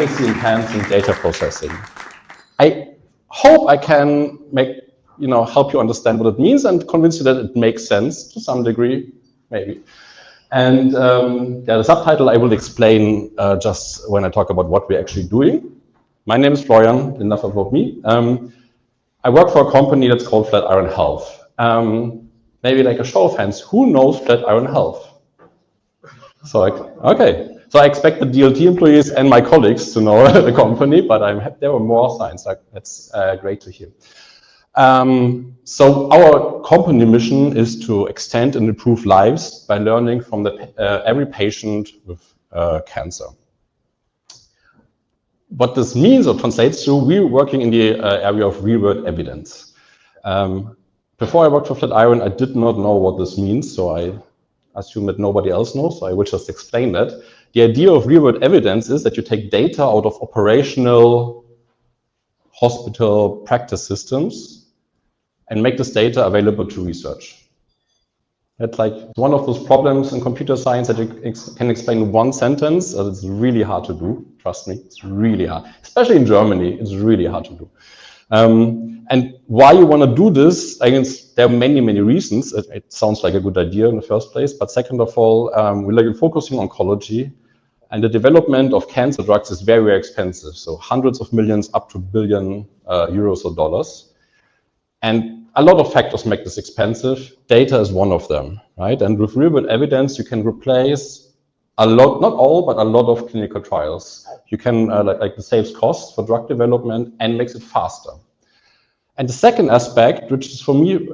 accuracy enhancing data processing. I hope I can help you understand what it means and convince you that it makes sense to some degree, maybe. And the subtitle I will explain just when I talk about what we're actually doing. My name is Florian, enough about me. I work for a company that's called Flatiron Health. Maybe like a show of hands, who knows Flatiron Health? So, okay. So I expect the DLT employees and my colleagues to know the company, but there were more signs. That's great to hear. So our company mission is to extend and improve lives by learning from every patient with cancer. What this means or translates to, we're working in the area of real-world evidence. Before I worked for Flatiron, I did not know what this means, so I assume that nobody else knows, so I will just explain that. The idea of real-world evidence is that you take data out of operational hospital practice systems and make this data available to research. That's like one of those problems in computer science that you can explain in one sentence. It's really hard to do, trust me, it's really hard. Especially in Germany, it's really hard to do. And why you want to do this, I guess there are many, many reasons. It sounds like a good idea in the first place, but second of all, we're focusing on oncology, and the development of cancer drugs is very, very expensive. So hundreds of millions up to billion euros or dollars. And a lot of factors make this expensive. Data is one of them, right? And with real-world evidence, you can replace a lot, not all, but a lot of clinical trials. You can, it saves costs for drug development and makes it faster. And the second aspect, which is for me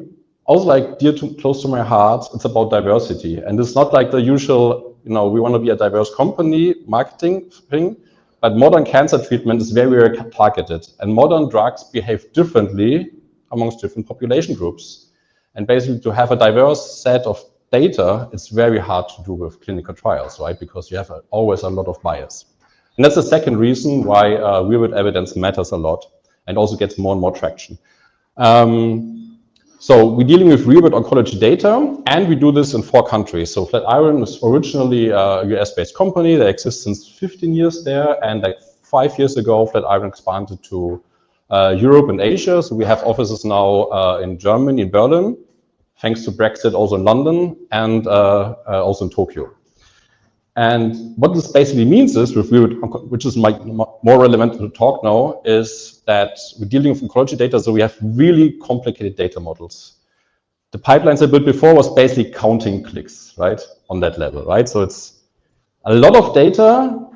also close to my heart, it's about diversity. And it's not like the usual, we want to be a diverse company marketing thing, but modern cancer treatment is very, very targeted. And modern drugs behave differently amongst different population groups. And basically to have a diverse set of data, it's very hard to do with clinical trials, right? Because you have always a lot of bias. And that's the second reason why real-world evidence matters a lot and also gets more and more traction. So we're dealing with real-world oncology data, and we do this in 4 countries. So Flatiron is originally a US-based company that exists since 15 years there, and 5 years ago, Flatiron expanded to Europe and Asia. So we have offices now in Germany, in Berlin, thanks to Brexit, also in London, and also in Tokyo. And what this basically means is, which is more relevant to talk now, is that we're dealing with oncology data, so we have really complicated data models. The pipelines I built before was basically counting clicks, right, on that level, right? So it's a lot of data,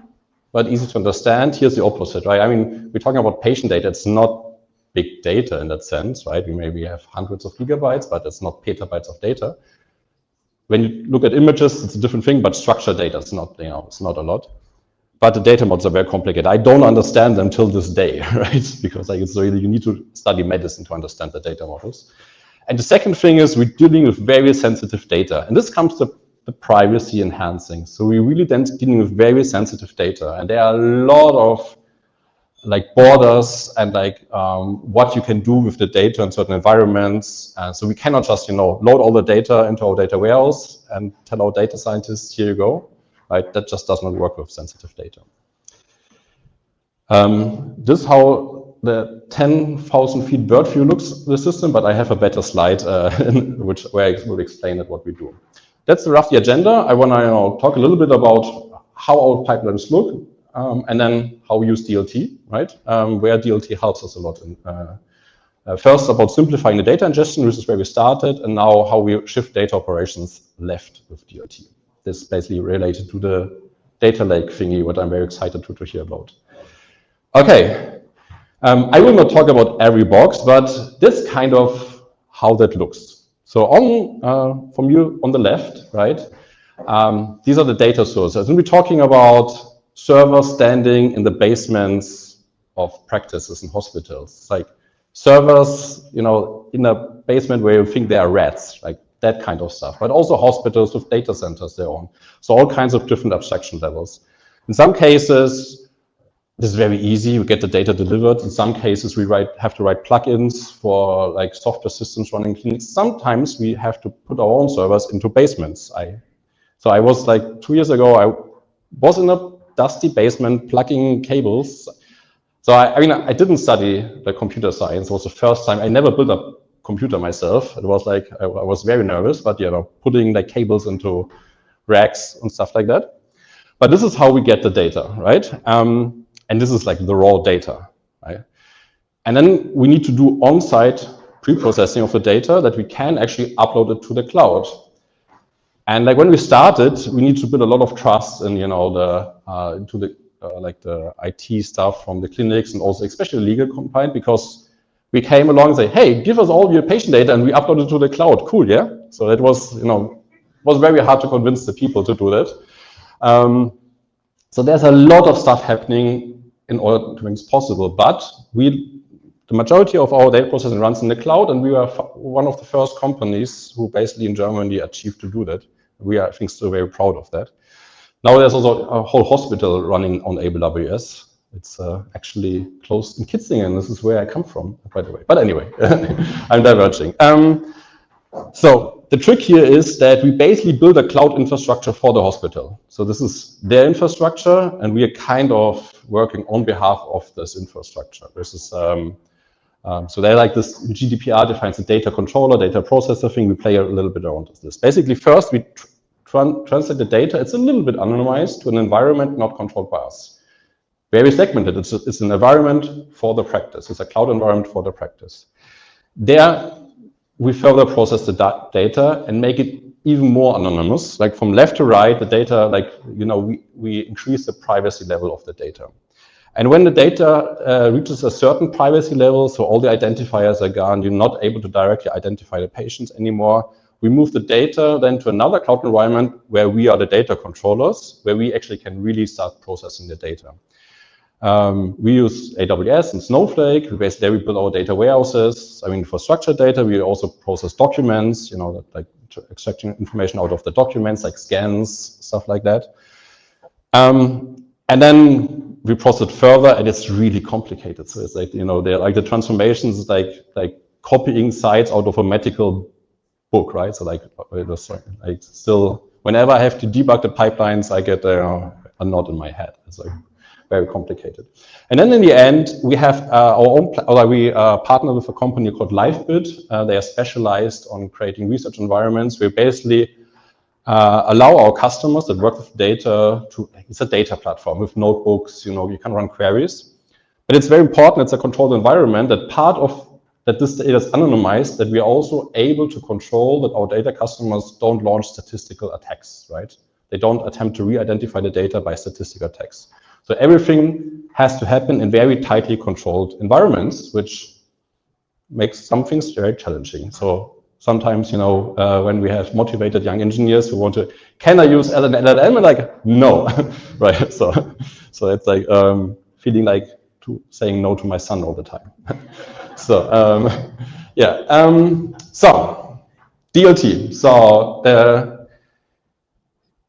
but easy to understand. Here's the opposite, right? I mean, we're talking about patient data. It's not big data in that sense, right? We maybe have hundreds of gigabytes, but it's not petabytes of data. When you look at images, it's a different thing, but structured data is not, it's not a lot. But the data models are very complicated. I don't understand them till this day, right? Because you need to study medicine to understand the data models. And the second thing is we're dealing with very sensitive data. And this comes to the privacy enhancing. So we're really then dealing with very sensitive data. And there are a lot of borders and what you can do with the data in certain environments. So we cannot just, load all the data into our data warehouse and tell our data scientists, here you go, right? That just does not work with sensitive data. This is how the 10,000 feet bird view looks, the system, but I have a better slide where I will explain what we do. That's the rough agenda. I want to talk a little bit about how our pipelines look, and then how we use DLT, right? Where DLT helps us a lot. First, about simplifying the data ingestion, which is where we started, and now how we shift data operations left with DLT. This is basically related to the data lake thingy, what I'm very excited to hear about. Okay, I will not talk about every box, but this kind of how that looks. So from you on the left, right? These are the data sources, and we're talking about servers standing in the basements of practices and hospitals. It's like servers, in a basement where you think there are rats, like that kind of stuff. But also hospitals with data centers their own. So all kinds of different abstraction levels. In some cases, this is very easy. We get the data delivered. In some cases, we have to write plugins for software systems running clinics. Sometimes we have to put our own servers into basements. So I was 2 years ago, I was in a dusty basement plugging cables. So I mean, I didn't study the computer science. It was the first time. I never built a computer myself. It was like, I was very nervous, but putting like cables into racks and stuff like that. But this is how we get the data, right? And this is like the raw data, right? And then we need to do on-site pre-processing of the data that we can actually upload it to the cloud. And like when we started, we need to build a lot of trust in, the IT stuff from the clinics and also especially legal compliant, because we came along and say, hey, give us all your patient data and we upload it to the cloud. Cool, yeah? So that was, was very hard to convince the people to do that. So there's a lot of stuff happening in order to make this possible, but the majority of our data processing runs in the cloud, and we were one of the first companies who basically in Germany achieved to do that. We are, I think, still very proud of that. Now there's also a whole hospital running on AWS. It's actually close in Kitzingen. This is where I come from, by the way. But anyway, I'm diverging. So the trick here is that we basically build a cloud infrastructure for the hospital. So this is their infrastructure, and we are kind of working on behalf of this infrastructure. This is so they like this GDPR defines the data controller, data processor thing. We play a little bit around with this. Basically, first we translate the data. It's a little bit anonymized to an environment not controlled by us. Very segmented. It's an environment for the practice. It's a cloud environment for the practice. There, we further process the data and make it even more anonymous. Like from left to right, the data, we increase the privacy level of the data. And when the data reaches a certain privacy level, so all the identifiers are gone, you're not able to directly identify the patients anymore, we move the data then to another cloud environment where we are the data controllers, where we actually can really start processing the data. We use AWS and Snowflake. We basically build our data warehouses. I mean, for structured data, we also process documents, like extracting information out of the documents, like scans, stuff like that. And then we process it further, and it's really complicated. So it's like, they're like the transformations, like copying sites out of a medical book, right? So like still, whenever I have to debug the pipelines, I get a knot in my head. It's like very complicated. And then in the end, we have our own, we partner with a company called LiveBit. They are specialized on creating research environments. We basically allow our customers that work with data it's a data platform with notebooks, you can run queries. But it's very important, it's a controlled environment, that this data is anonymized, that we are also able to control that our data customers don't launch statistical attacks, right? They don't attempt to re-identify the data by statistical attacks. So everything has to happen in very tightly controlled environments, which makes some things very challenging. So sometimes, when we have motivated young engineers who want to, can I use LLM? And like, no, right? So it's like feeling like saying no to my son all the time. So so DLT. So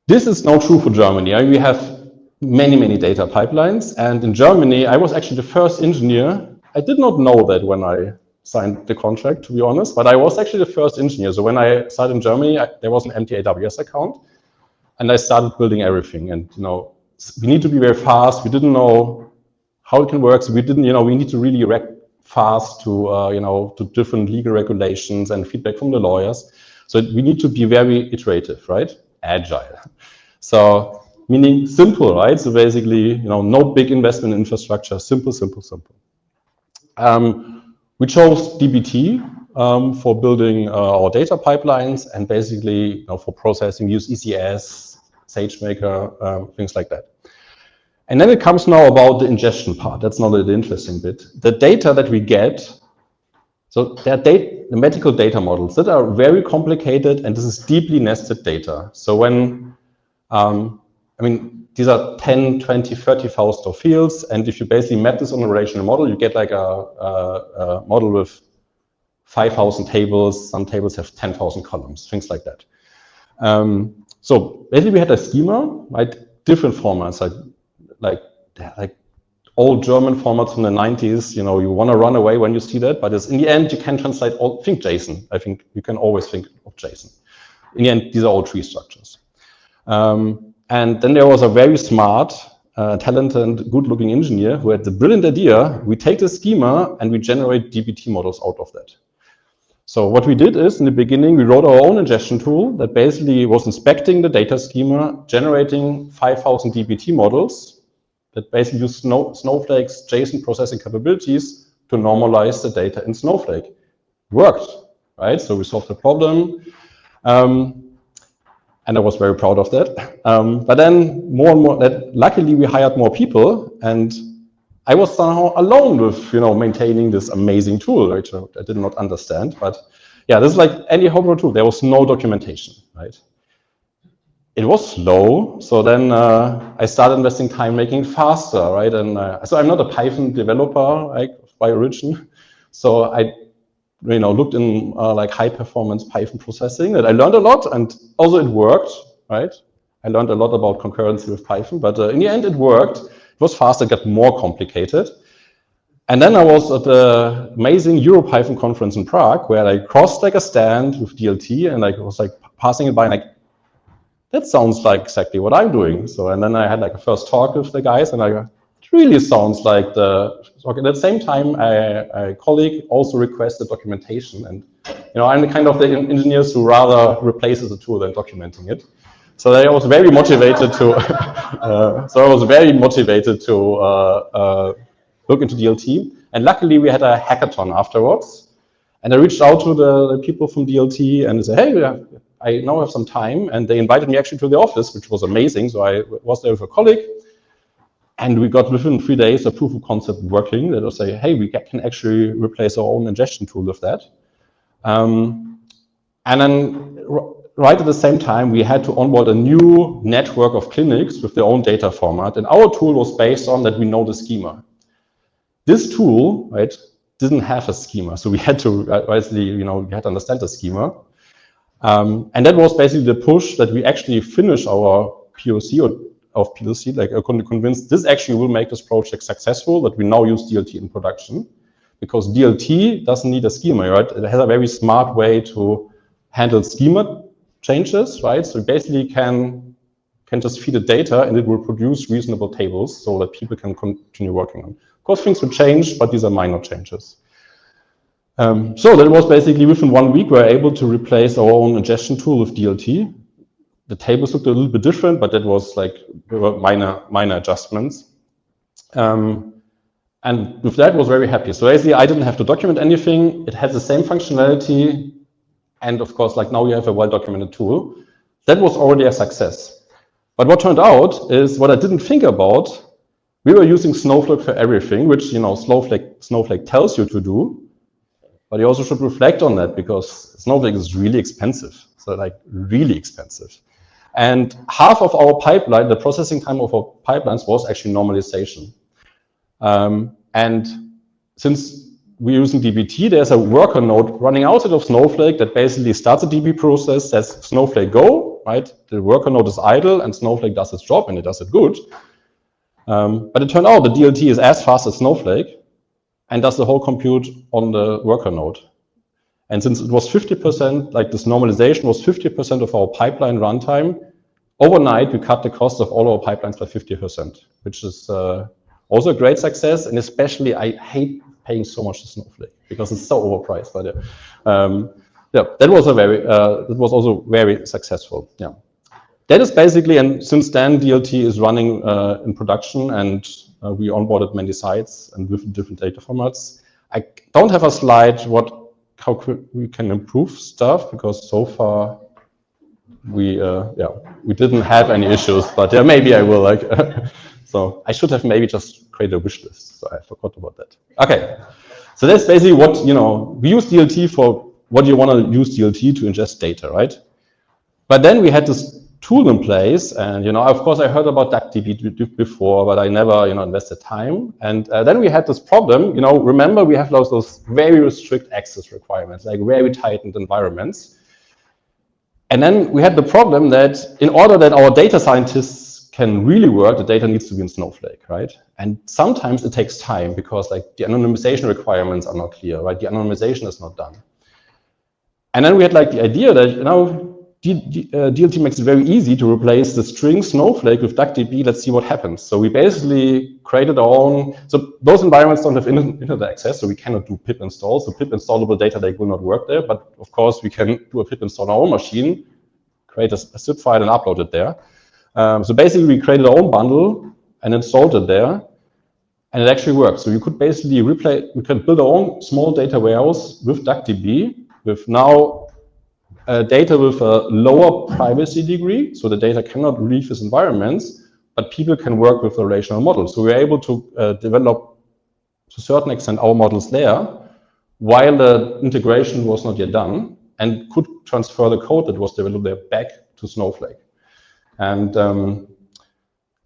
this is now true for Germany. We have many data pipelines, and in Germany, I was actually the first engineer. I did not know that when I signed the contract, to be honest, but I was actually the first engineer. So when I started in Germany, there was an empty AWS account, and I started building everything. And we need to be very fast. We didn't know how it can work, so we didn't. We need to really react fast to to different legal regulations and feedback from the lawyers. So we need to be very iterative, right? Agile. So meaning simple, right? So basically, no big investment in infrastructure. Simple. We chose dbt for building our data pipelines, and basically for processing, use ECS, SageMaker, things like that. And then it comes now about the ingestion part. That's not the interesting bit. The data that we get, so the medical data models that are very complicated, and this is deeply nested data. So when, these are 10, 20, 30,000 of fields, and if you basically map this on a relational model, you get like a model with 5,000 tables. Some tables have 10,000 columns, things like that. So basically we had a schema, right? Different formats, like old German formats from the 90s. You want to run away when you see that, but in the end, you can translate all. Think JSON. I think you can always think of JSON. In the end, these are all tree structures. And then there was a very smart talented, good-looking engineer who had the brilliant idea. We take the schema and we generate DBT models out of that. So what we did is, in the beginning, we wrote our own ingestion tool that basically was inspecting the data schema, generating 5,000 DBT models that basically use Snowflake's JSON processing capabilities to normalize the data in Snowflake. It worked, right? So we solved the problem. And I was very proud of that. But then more and more, luckily we hired more people, and I was somehow alone with, maintaining this amazing tool, which I did not understand. But yeah, this is like any homegrown tool. There was no documentation, right? It was slow. So then I started investing time making it faster, right? And so I'm not a Python developer, like, by origin. So I looked in like high performance Python processing, that I learned a lot, and also it worked, right? I learned a lot about concurrency with Python, but in the end it worked. It was fast, it got more complicated. And then I was at the amazing EuroPython conference in Prague, where I crossed like a stand with DLT, and I was like passing it by, and like, that sounds like exactly what I'm doing. So, and then I had like a first talk with the guys, and it really sounds like the, okay. At the same time, a colleague also requested documentation, and I'm the kind of the engineers who rather replaces the tool than documenting it. So I was very motivated to. Look into DLT, and luckily we had a hackathon afterwards, and I reached out to the people from DLT and said, hey, I now have some time, and they invited me actually to the office, which was amazing. So I was there with a colleague. And we got within 3 days a proof of concept working that will say, hey, we can actually replace our own ingestion tool with that. And then right at the same time, we had to onboard a new network of clinics with their own data format. And our tool was based on that we know the schema. This tool, right, didn't have a schema. So we had to, basically, we had to understand the schema. And that was basically the push that we actually finish our POC like I couldn't convince this actually will make this project successful, that we now use DLT in production, because DLT doesn't need a schema, right? It has a very smart way to handle schema changes, right? So basically can just feed it data and it will produce reasonable tables so that people can continue working on. Of course, things will change, but these are minor changes. So that was basically within 1 week, we were able to replace our own ingestion tool with DLT. The tables looked a little bit different, but that was like minor adjustments. And with that, I was very happy. So basically, I didn't have to document anything. It had the same functionality. And of course, like now you have a well-documented tool. That was already a success. But what turned out is what I didn't think about. We were using Snowflake for everything, which Snowflake tells you to do. But you also should reflect on that, because Snowflake is really expensive. So like really expensive. And half of our pipeline, the processing time of our pipelines was actually normalization. And since we're using DBT, there's a worker node running outside of Snowflake that basically starts a DB process, says Snowflake go, right? The worker node is idle and Snowflake does its job and it does it good. But it turned out the DLT is as fast as Snowflake and does the whole compute on the worker node. And since it was 50%, like this normalization was 50% of our pipeline runtime, overnight we cut the cost of all our pipelines by 50%, which is also a great success. And especially, I hate paying so much to Snowflake because it's so overpriced. But yeah, that was also very successful. Yeah, that is basically, and since then DLT is running in production, and we onboarded many sites and with different data formats. I don't have a slide how we can improve stuff, because so far we didn't have any issues, but yeah, maybe I will like. So I should have maybe just created a wish list. So I forgot about that. Okay, so that's basically what we use DLT for. What you want to use DLT to ingest data, right? But then we had this tool in place, and of course I heard about DuckDB before, but I never invested time. And then we had this problem. Remember we have those very strict access requirements, like very tightened environments. And then we had the problem that in order that our data scientists can really work, the data needs to be in Snowflake, right? And sometimes it takes time because like the anonymization requirements are not clear, right? The anonymization is not done. And then we had like the idea that DLT makes it very easy to replace the string snowflake with DuckDB. Let's see what happens. So we basically created our own, so those environments don't have internet access, so we cannot do pip install. So pip installable data lake will not work there, but of course we can do a pip install on our own machine, create a zip file and upload it there. So basically we created our own bundle and installed it there, and it actually works. So you could basically we can build our own small data warehouse with DuckDB, with now data with a lower privacy degree, so the data cannot leave its environments, but people can work with the relational model. So we're able to develop, to a certain extent, our models there, while the integration was not yet done, and could transfer the code that was developed there back to Snowflake. And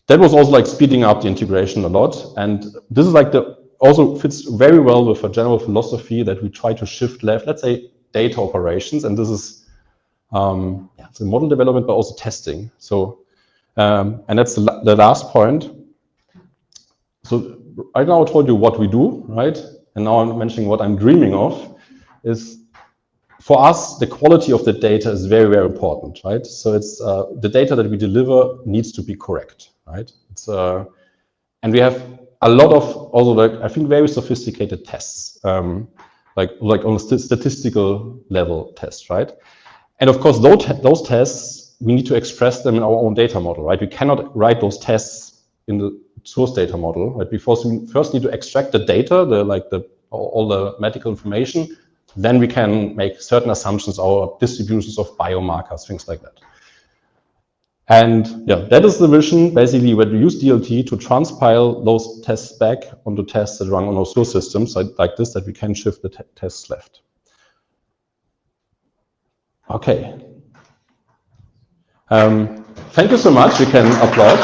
that was also like speeding up the integration a lot. And this is like also fits very well with a general philosophy that we try to shift left, let's say data operations, and this is it's model development, but also testing. So, and that's the last point. So I now told you what we do, right? And now I'm mentioning what I'm dreaming of. Is for us, the quality of the data is very, very important, right? So it's the data that we deliver needs to be correct, right? It's and we have a lot of also like I think very sophisticated tests, like on a statistical level tests, right? And of course, those tests, we need to express them in our own data model, right? We cannot write those tests in the source data model, right? Because we first need to extract the data, all the medical information, then we can make certain assumptions, our distributions of biomarkers, things like that. And yeah, that is the vision, basically, when we use DLT to transpile those tests back onto tests that run on our source systems like this, that we can shift the tests left. Okay. Thank you so much. You can applaud.